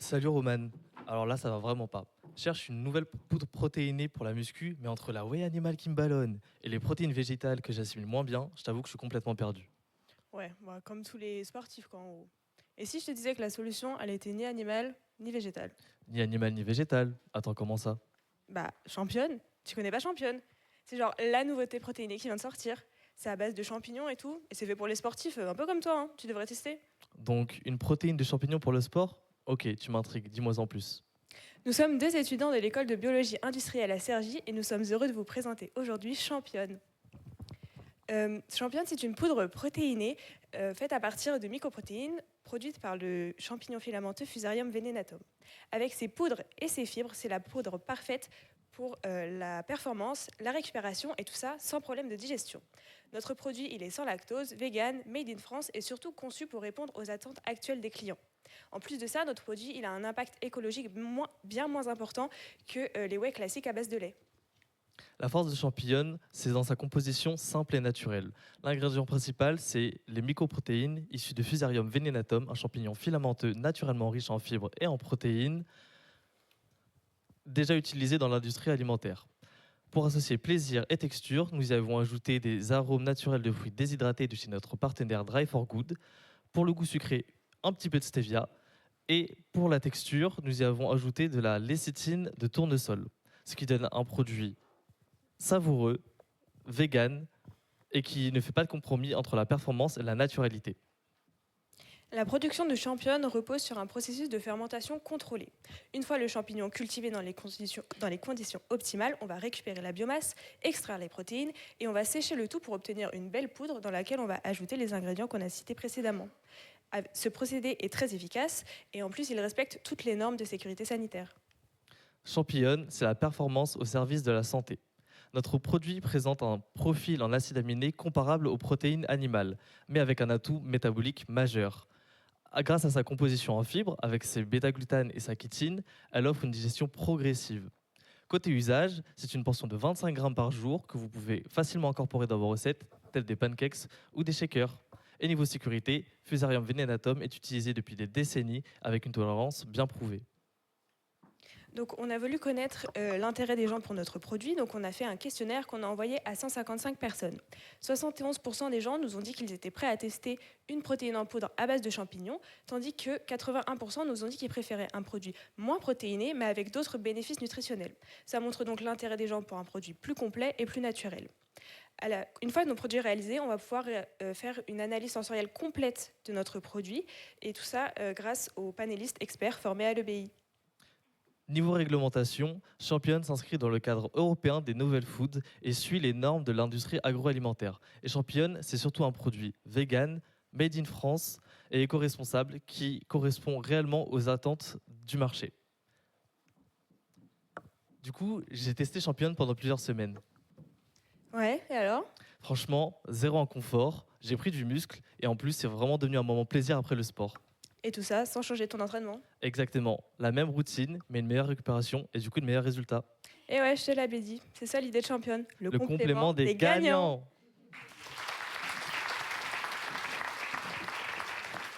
Salut Roman. Alors là, ça va vraiment pas. Je cherche une nouvelle poudre protéinée pour la muscu, mais entre la whey animale qui me ballonne et les protéines végétales que j'assimile moins bien, je t'avoue que je suis complètement perdu. Ouais, bah, comme tous les sportifs, quoi, en gros. Et si je te disais que la solution, elle était ni animale, ni végétale? Ni animal ni végétal. Attends, comment ça? Bah, championne. Tu connais pas championne? C'est genre la nouveauté protéinée qui vient de sortir. C'est à base de champignons et tout. Et c'est fait pour les sportifs, un peu comme toi, hein. Tu devrais tester. Donc, une protéine de champignon pour le sport? Ok, tu m'intrigues, dis-moi en plus. Nous sommes deux étudiants de l'école de biologie industrielle à Cergy et nous sommes heureux de vous présenter aujourd'hui Championne. Championne, c'est une poudre protéinée faite à partir de mycoprotéines produites par le champignon filamenteux Fusarium venenatum. Avec ses poudres et ses fibres, c'est la poudre parfaite pour la performance, la récupération et tout ça sans problème de digestion. Notre produit, il est sans lactose, vegan, made in France et surtout conçu pour répondre aux attentes actuelles des clients. En plus de ça, notre produit, il a un impact écologique bien moins important que les whey classiques à base de lait. La force de champignon, c'est dans sa composition simple et naturelle. L'ingrédient principal, c'est les mycoprotéines issues de Fusarium venenatum, un champignon filamenteux naturellement riche en fibres et en protéines, déjà utilisé dans l'industrie alimentaire. Pour associer plaisir et texture, nous y avons ajouté des arômes naturels de fruits déshydratés de chez notre partenaire Dry for Good. Pour le goût sucré, un petit peu de stevia. Et pour la texture, nous y avons ajouté de la lécithine de tournesol, ce qui donne un produit savoureux, vegan et qui ne fait pas de compromis entre la performance et la naturalité. La production de championne repose sur un processus de fermentation contrôlé. Une fois le champignon cultivé dans les conditions optimales, on va récupérer la biomasse, extraire les protéines et on va sécher le tout pour obtenir une belle poudre dans laquelle on va ajouter les ingrédients qu'on a cités précédemment. Ce procédé est très efficace et en plus il respecte toutes les normes de sécurité sanitaire. Champignon, c'est la performance au service de la santé. Notre produit présente un profil en acides aminés comparable aux protéines animales, mais avec un atout métabolique majeur. Grâce à sa composition en fibres, avec ses bêta-glutanes et sa chitine, elle offre une digestion progressive. Côté usage, c'est une portion de 25 grammes par jour que vous pouvez facilement incorporer dans vos recettes, telles des pancakes ou des shakers. Et niveau sécurité, Fusarium venenatum est utilisé depuis des décennies avec une tolérance bien prouvée. Donc, on a voulu connaître l'intérêt des gens pour notre produit. Donc, on a fait un questionnaire qu'on a envoyé à 155 personnes. 71% des gens nous ont dit qu'ils étaient prêts à tester une protéine en poudre à base de champignons, tandis que 81% nous ont dit qu'ils préféraient un produit moins protéiné, mais avec d'autres bénéfices nutritionnels. Ça montre donc l'intérêt des gens pour un produit plus complet et plus naturel. Une fois nos produits réalisés, on va pouvoir faire une analyse sensorielle complète de notre produit, et tout ça grâce aux panélistes experts formés à l'EBI. Niveau réglementation, Champion s'inscrit dans le cadre européen des novel foods et suit les normes de l'industrie agroalimentaire. Et Champion, c'est surtout un produit vegan, made in France et éco-responsable qui correspond réellement aux attentes du marché. Du coup, j'ai testé Champion pendant plusieurs semaines. Ouais, et alors? Franchement, zéro inconfort, j'ai pris du muscle et en plus, c'est vraiment devenu un moment plaisir après le sport. Et tout ça sans changer ton entraînement. Exactement, la même routine, mais une meilleure récupération et du coup, de meilleurs résultats. Et ouais, je te l'avais dit, c'est ça l'idée de championne, le Le complément complément des des gagnants. gagnants.